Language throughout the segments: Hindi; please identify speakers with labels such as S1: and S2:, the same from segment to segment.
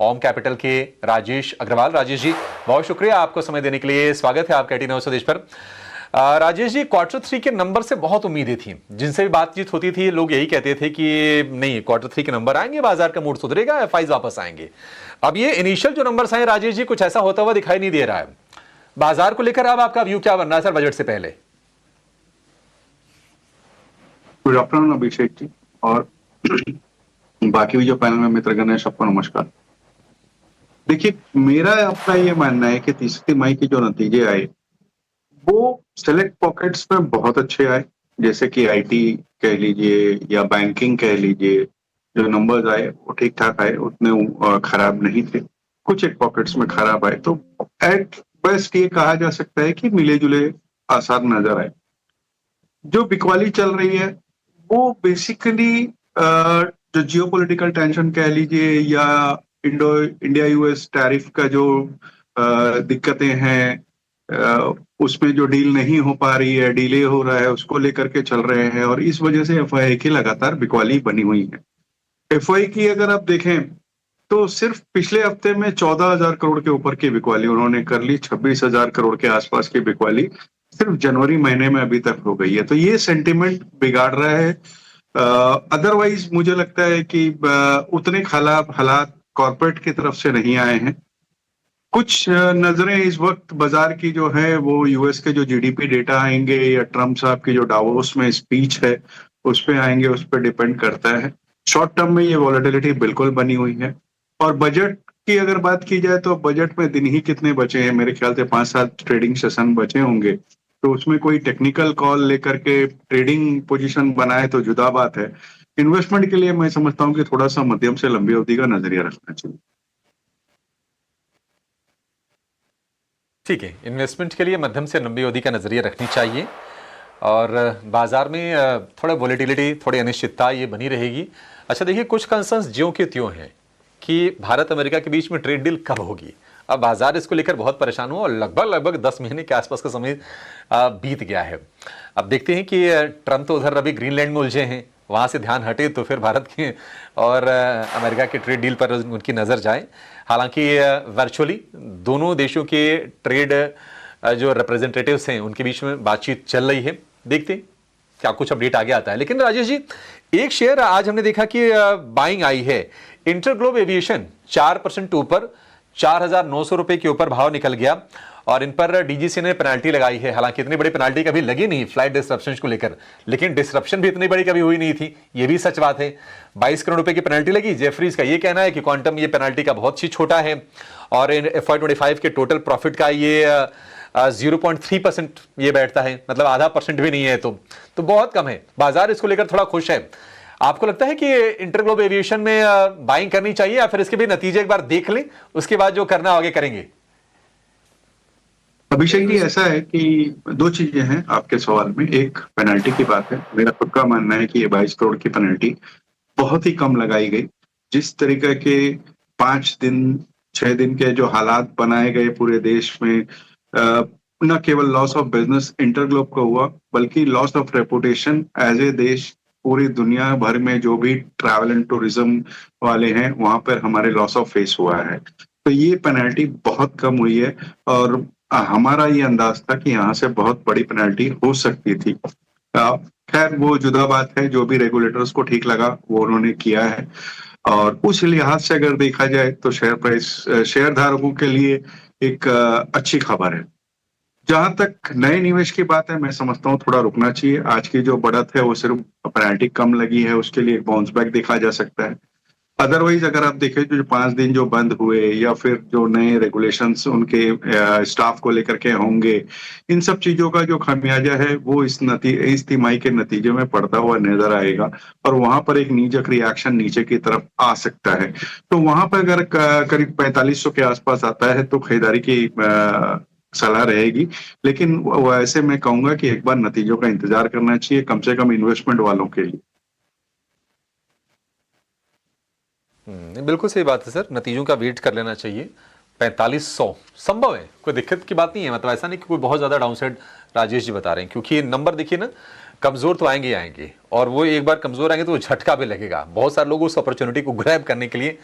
S1: ओम कैपिटल के राजेश अग्रवाल। राजेश जी, बहुत शुक्रिया आपको समय देने के लिए। स्वागत है आपका 18 स्वदेश पर। राजेश जी, Q3 के नंबर से बहुत उम्मीदें थी, जिनसे भी बातचीत होती थी लोग यही कहते थे कि नहीं, Q3 के नंबर आएंगे, बाजार का मूड सुधरेगा, एफआईज वापस आएंगे। अब ये इनिशियल जो नंबर्स आए राजेश जी, कुछ ऐसा होता हुआ दिखाई नहीं दे रहा है। बाजार को लेकर अब आपका व्यू क्या बन रहा है सर बजट से पहले?
S2: गुड आफ्टरनून अभिषेक जी, और बाकी भी जो पैनल में मित्रगण है सबको नमस्कार। देखिए, मेरा अपना ये मानना है कि तीसरी तिमाही के जो नतीजे आए वो सेलेक्ट पॉकेट्स में बहुत अच्छे आए, जैसे कि आईटी कह लीजिए या बैंकिंग कह लीजिए। जो नंबर्स आए वो ठीक ठाक आए, उतने खराब नहीं थे। कुछ एक पॉकेट्स में खराब आए, तो एट बेस्ट ये कहा जा सकता है कि मिले जुले आसार नजर आए। जो बिकवाली चल रही है वो बेसिकली जो जियोपॉलिटिकल टेंशन कह लीजिए या इंडिया यूएस टैरिफ का जो दिक्कतें हैं, उसमें जो डील नहीं हो पा रही है, डिले हो रहा है, उसको लेकर के चल रहे हैं, और इस वजह से एफआई की लगातार बिकवाली बनी हुई है। एफआई की अगर आप देखें तो सिर्फ पिछले हफ्ते में 14,000 करोड़ के ऊपर की बिकवाली उन्होंने कर ली। 26,000 करोड़ के आसपास की बिकवाली सिर्फ जनवरी महीने में अभी तक हो गई है, तो ये सेंटिमेंट बिगाड़ रहा है। अदरवाइज मुझे लगता है कि उतने खराब हालात कॉर्पोरेट की तरफ से नहीं आए हैं। कुछ नजरें इस वक्त बाजार की जो है वो यूएस के जो जीडीपी डेटा आएंगे या ट्रम्प साहब की जो डावोस में स्पीच है उस पे आएंगे, उस पर डिपेंड करता है। शॉर्ट टर्म में ये वॉलेटिलिटी बिल्कुल बनी हुई है। और बजट की अगर बात की जाए तो बजट में दिन ही कितने बचे हैं, मेरे ख्याल से 5-7 ट्रेडिंग सेशन बचे होंगे, तो उसमें कोई टेक्निकल कॉल लेकर के ट्रेडिंग पोजीशन बनाए तो जुदा बात है। इन्वेस्टमेंट के लिए मैं समझता हूँ कि थोड़ा सा मध्यम से लंबी अवधि का नजरिया रखना चाहिए।
S1: ठीक है, इन्वेस्टमेंट के लिए मध्यम से लंबी अवधि का नजरिया रखनी चाहिए, और बाजार में थोड़ा वोलेटिलिटी, थोड़ी अनिश्चितता ये बनी रहेगी। अच्छा देखिए, कुछ कंसर्न्स ज्यों के त्यों हैं कि भारत अमेरिका के बीच में ट्रेड डील कब होगी। अब बाजार इसको लेकर बहुत परेशान हुआ और लगभग 10 महीने के आसपास का समय बीत गया है। अब देखते हैं कि ट्रंप तो उधर अभी ग्रीनलैंड में उलझे हैं, वहां से ध्यान हटे तो फिर भारत के और अमेरिका के ट्रेड डील पर उनकी नजर जाए। हालांकि वर्चुअली दोनों देशों के ट्रेड जो रिप्रेजेंटेटिव्स हैं उनके बीच में बातचीत चल रही है। देखते हैं क्या कुछ अपडेट आगे आता है। लेकिन राजेश जी, एक शेयर आज हमने देखा कि बाइंग आई है, इंटरग्लोब एविएशन 4% ऊपर, 4,900 रुपए के ऊपर भाव निकल गया, और इन पर डीजीसी ने पेनाल्टी लगाई है। हालांकि इतनी बड़ी पेनाल्टी कभी लगी नहीं फ्लाइट डिसरप्शन को लेकर, लेकिन डिसरप्शन भी इतनी बड़ी कभी हुई नहीं थी, ये भी सच बात है। 22 करोड़ रुपए की पेनाल्टी लगी। जेफरीज का ये कहना है कि क्वांटम ये पेनाल्टी का बहुत ही छोटा है, और इन FY25 के टोटल प्रॉफिट का ये 0.3% ये बैठता है, मतलब आधा % भी नहीं है, तो बहुत कम है। बाजार इसको लेकर थोड़ा खुश है। आपको लगता है कि इंटरग्लोब एविएशन में बाइंग करनी चाहिए, या फिर इसके भी नतीजे एक बार देख लें, उसके बाद जो करना आगे करेंगे?
S2: अभिषेक जी, ऐसा है कि दो चीजें हैं आपके सवाल में। एक पेनल्टी की बात है। मेरा खुद का मानना है कि ये 22 करोड़ की पेनल्टी बहुत ही कम लगाई गई। जिस तरीके के 5 दिन 6 दिन के जो हालात बनाए गए पूरे देश में, न केवल लॉस ऑफ बिजनेस इंटरग्लोब को हुआ, बल्कि loss of reputation as a देश। पूरी दुनिया भर में जो भी ट्रैवल एंड टूरिज्म वाले हैं वहां पर हमारे लॉस ऑफ फेस हुआ है, तो ये पेनल्टी बहुत कम हुई है। और हमारा ये अंदाज था कि यहाँ से बहुत बड़ी पेनल्टी हो सकती थी। खैर वो जुदा बात है, जो भी रेगुलेटर्स को ठीक लगा वो उन्होंने किया है। और उस लिहाज से अगर देखा जाए तो शेयर प्राइस शेयर धारकों के लिए एक अच्छी खबर है। जहां तक नए निवेश की बात है, मैं समझता हूँ थोड़ा रुकना चाहिए। आज की जो बढ़त है वो सिर्फ पेनल्टी कम लगी है, उसके लिए एक बाउंस बैक देखा जा सकता है। अदरवाइज अगर आप देखें तो जो 5 दिन जो बंद हुए या फिर जो नए रेगुलेशंस उनके स्टाफ को लेकर के होंगे, इन सब चीजों का जो खामियाजा है वो इस तिमाही के नतीजे में पड़ता हुआ नजर आएगा, और वहां पर एक नीजक रिएक्शन नीचे की तरफ आ सकता है। तो वहां पर अगर करीब 4500 के आसपास आता है तो खरीदारी की सलाह रहेगी। लेकिन वैसे मैं कहूंगा कि एक बार नतीजों का इंतजार करना चाहिए, कम से कम इन्वेस्टमेंट वालों के लिए।
S1: बिल्कुल सही बात है सर, नतीजों का वेट कर लेना चाहिए। 4500 संभव है, कोई दिक्कत की बात नहीं है। मतलब ऐसा नहीं कि कोई बहुत ज्यादा डाउनसाइड राजेश जी बता रहे हैं, क्योंकि ये नंबर देखिए ना, कमजोर तो आएंगे ही आएंगे, और वो एक बार कमजोर आएंगे तो झटका भी लगेगा। बहुत सारे लोग उस अपॉर्चुनिटी को ग्रैब करने के लिए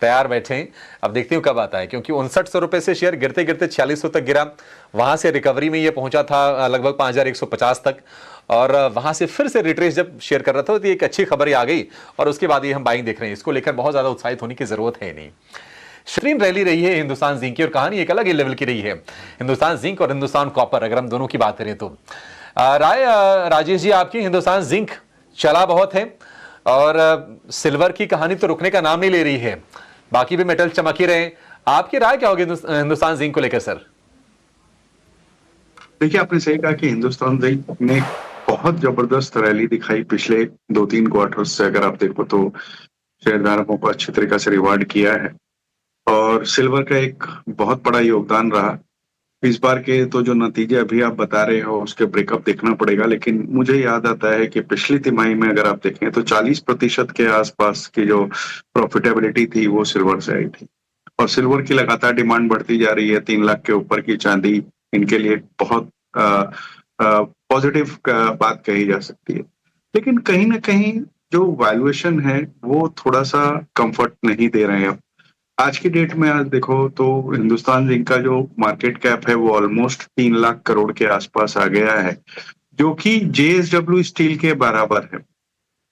S1: तैयार बैठे हैं। अब देखते हैं कब आता है, क्योंकि 5900 रुपए से शेयर गिरते गिरते 4600 तक गिरा। वहां से रिकवरी में ये पहुंचा था लगभग 5150 तक, और वहां से फिर से रिट्रेस जब शेयर कर रहा था तो एक अच्छी खबर आ गई, और उसके बाद ये हम बाइंग देख रहे हैं। इसको लेकर बहुत ज्यादा उत्साहित होने की जरूरत है नहीं। बेहतरीन रैली रही है हिंदुस्तान जिंक की, और कहानी एक अलग ही लेवल की रही है। हिंदुस्तान जिंक और हिंदुस्तान कॉपर, अगर हम दोनों की बात करें तो राय राजेश जी आपकी, हिंदुस्तान जिंक चला बहुत है, और सिल्वर की कहानी तो रुकने का नाम नहीं ले रही है, बाकी भी मेटल चमक ही रहे। आपकी राय क्या होगी हिंदुस्तान जिंक को लेकर सर?
S2: देखिए, आपने सही कहा कि हिंदुस्तान जिंक ने बहुत जबरदस्त रैली दिखाई पिछले 2-3 क्वार्टर से। अगर आप देखो तो शेयरधारकों को अच्छी तरीके से रिवार्ड किया है, और सिल्वर का एक बहुत बड़ा योगदान रहा। इस बार के तो जो नतीजे अभी आप बता रहे हो उसके ब्रेकअप देखना पड़ेगा, लेकिन मुझे याद आता है कि पिछली तिमाही में अगर आप देखें तो 40% के आसपास की जो प्रॉफिटेबिलिटी थी वो सिल्वर से आई थी। और सिल्वर की लगातार डिमांड बढ़ती जा रही है। 3 लाख के ऊपर की चांदी इनके लिए बहुत पॉजिटिव बात कही जा सकती है। लेकिन कहीं ना कहीं जो वैल्यूएशन है वो थोड़ा सा कंफर्ट नहीं दे रहे हैं। आज की डेट में आज देखो तो हिंदुस्तान जिंक का जो मार्केट कैप है वो ऑलमोस्ट 3 लाख करोड़ के आसपास आ गया है, जो कि JSW स्टील के बराबर है।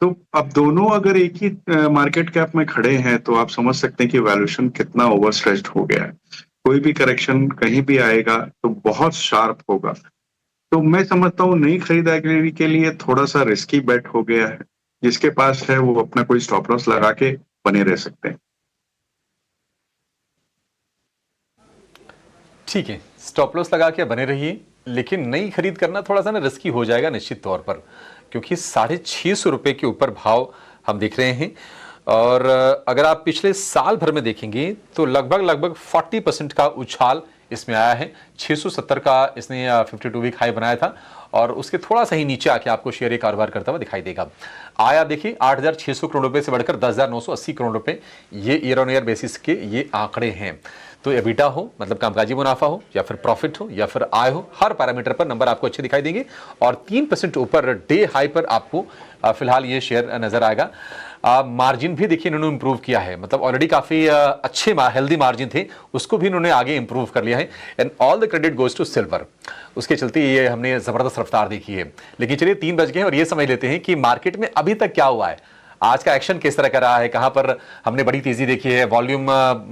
S2: तो अब दोनों अगर एक ही मार्केट कैप में खड़े हैं तो आप समझ सकते हैं कि वैल्यूएशन कितना ओवरस्ट्रेच्ड हो गया है। कोई भी करेक्शन कहीं भी आएगा तो बहुत शार्प होगा। तो मैं समझता हूँ नई खरीदारी के लिए थोड़ा सा रिस्की बेट हो गया है। जिसके पास है वो अपना कोई स्टॉप लॉस लगा के बने रह सकते हैं।
S1: ठीक है, स्टॉप लॉस लगा के बने रहिए, लेकिन नई खरीद करना थोड़ा सा ना रिस्की हो जाएगा निश्चित तौर पर, क्योंकि 650 रुपए के ऊपर भाव हम देख रहे हैं। और अगर आप पिछले साल भर में देखेंगे तो लगभग 40% का उछाल इसमें आया है। 670 का इसने 52 वीक हाई बनाया था, और उसके थोड़ा सा ही नीचे आके आपको शेयर कारोबार करता हुआ दिखाई देगा। आय आप देखिए 8600 करोड़ रुपए से बढ़कर 10,980 करोड़ रुपए, ये ईयर ऑन ईयर बेसिस के ये आंकड़े हैं। तो एबिटा हो, मतलब कामकाजी मुनाफा हो, या फिर प्रॉफिट हो, या फिर आय हो, हर पैरामीटर पर नंबर आपको अच्छे दिखाई देंगे, और 3% ऊपर डे हाई पर आपको फिलहाल ये शेयर नजर आएगा। मार्जिन भी देखिए इन्होंने इंप्रूव किया है, मतलब ऑलरेडी काफी अच्छे हेल्दी मार्जिन थे, उसको भी इन्होंने आगे इंप्रूव कर लिया है, and all the credit goes to silver. उसके चलते ये हमने जबरदस्त रफ्तार देखी है। लेकिन चलिए 3 बज गए हैं, और ये समझ लेते हैं कि मार्केट में अभी तक क्या हुआ है, आज का एक्शन किस तरह का रहा है, कहां पर हमने बड़ी तेजी देखी है, वॉल्यूम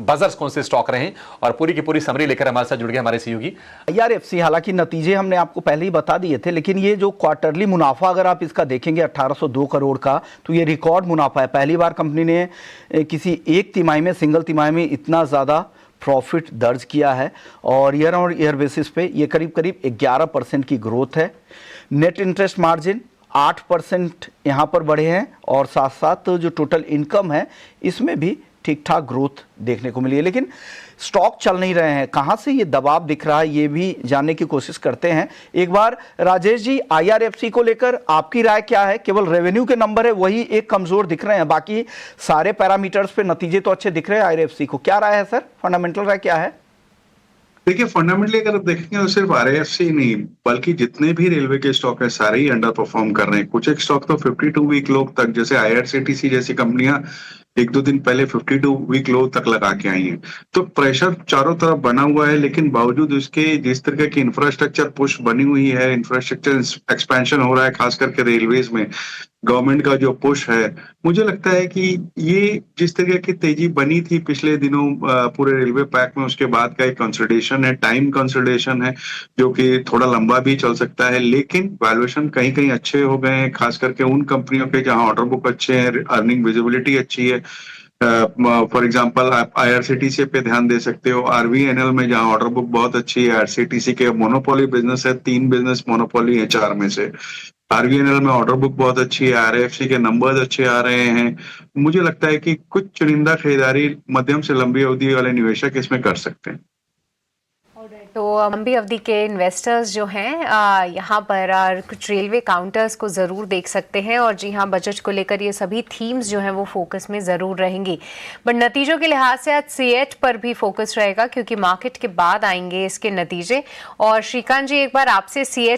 S1: बजर्स कौन से स्टॉक रहे हैं, और पूरी की पूरी समरी लेकर हमारे साथ जुड़ गए हमारे सहयोगी
S3: IRFC। हालांकि नतीजे हमने आपको पहले ही बता दिए थे, लेकिन ये जो क्वार्टरली मुनाफा अगर आप इसका देखेंगे 1802 करोड़ का, तो ये रिकॉर्ड मुनाफा है। पहली बार कंपनी ने किसी एक तिमाही में, सिंगल तिमाही में इतना ज़्यादा प्रॉफिट दर्ज किया है, और ईयर ऑन ईयर बेसिस पे ये करीब 11% की ग्रोथ है। नेट इंटरेस्ट मार्जिन 8% यहाँ पर बढ़े हैं, और साथ साथ जो टोटल इनकम है इसमें भी ठीक ठाक ग्रोथ देखने को मिली है। लेकिन स्टॉक चल नहीं रहे हैं, कहाँ से ये दबाव दिख रहा है ये भी जानने की कोशिश करते हैं। एक बार राजेश जी, IRFC को लेकर आपकी राय क्या है? केवल रेवेन्यू के नंबर है वही एक कमजोर दिख रहे हैं, बाकी सारे पैरामीटर्स पे नतीजे तो अच्छे दिख रहे हैं IRFC को। क्या राय है सर, फंडामेंटल राय क्या है?
S2: देखिए, फंडामेंटली अगर देखेंगे तो सिर्फ RAFC नहीं बल्कि जितने भी रेलवे के स्टॉक है सारे ही अंडर परफॉर्म कर रहे हैं। कुछ एक स्टॉक तो 52 वीक लो तक, जैसे IRCTC जैसी कंपनियां 1-2 दिन पहले 52 वीक लो तक लगा के आई हैं। तो प्रेशर चारों तरफ बना हुआ है, लेकिन बावजूद उसके जिस तरह की इंफ्रास्ट्रक्चर पुश बनी हुई है, इंफ्रास्ट्रक्चर एक्सपेंशन हो रहा है खास करके रेलवेज में, गवर्नमेंट का जो पुश है, मुझे लगता है कि ये जिस तरह की तेजी बनी थी पिछले दिनों पूरे रेलवे पैक में, उसके बाद का एक कंसोलिडेशन है, टाइम कंसोलिडेशन है, जो कि थोड़ा लंबा भी चल सकता है। लेकिन वैल्यूएशन कहीं कहीं अच्छे हो गए हैं, खास करके उन कंपनियों के जहां ऑर्डर बुक अच्छे हैं, अर्निंग विजिबिलिटी अच्छी है। फॉर एग्जांपल आप IRCTC पे ध्यान दे सकते हो, RVNL में जहां ऑर्डर बुक बहुत अच्छी है। RCTC के मोनोपोली बिजनेस है, 3 बिजनेस मोनोपोली है 4 में से। RVNL में ऑर्डर बुक बहुत अच्छी है, RAFC के नंबर्स अच्छे आ रहे हैं। मुझे लगता है कि कुछ चुनिंदा खरीदारी मध्यम से लंबी अवधि वाले निवेशक इसमें कर सकते हैं।
S4: तो लंबी अवधि के इन्वेस्टर्स जो हैं यहाँ पर कुछ रेलवे काउंटर्स को ज़रूर देख सकते हैं, और जी हाँ, बजट को लेकर ये सभी थीम्स जो हैं वो फोकस में ज़रूर रहेंगी। बट नतीजों के लिहाज से आज CEAT पर भी फोकस रहेगा, क्योंकि मार्केट के बाद आएंगे इसके नतीजे। और श्रीकांत जी, एक बार आपसे CEAT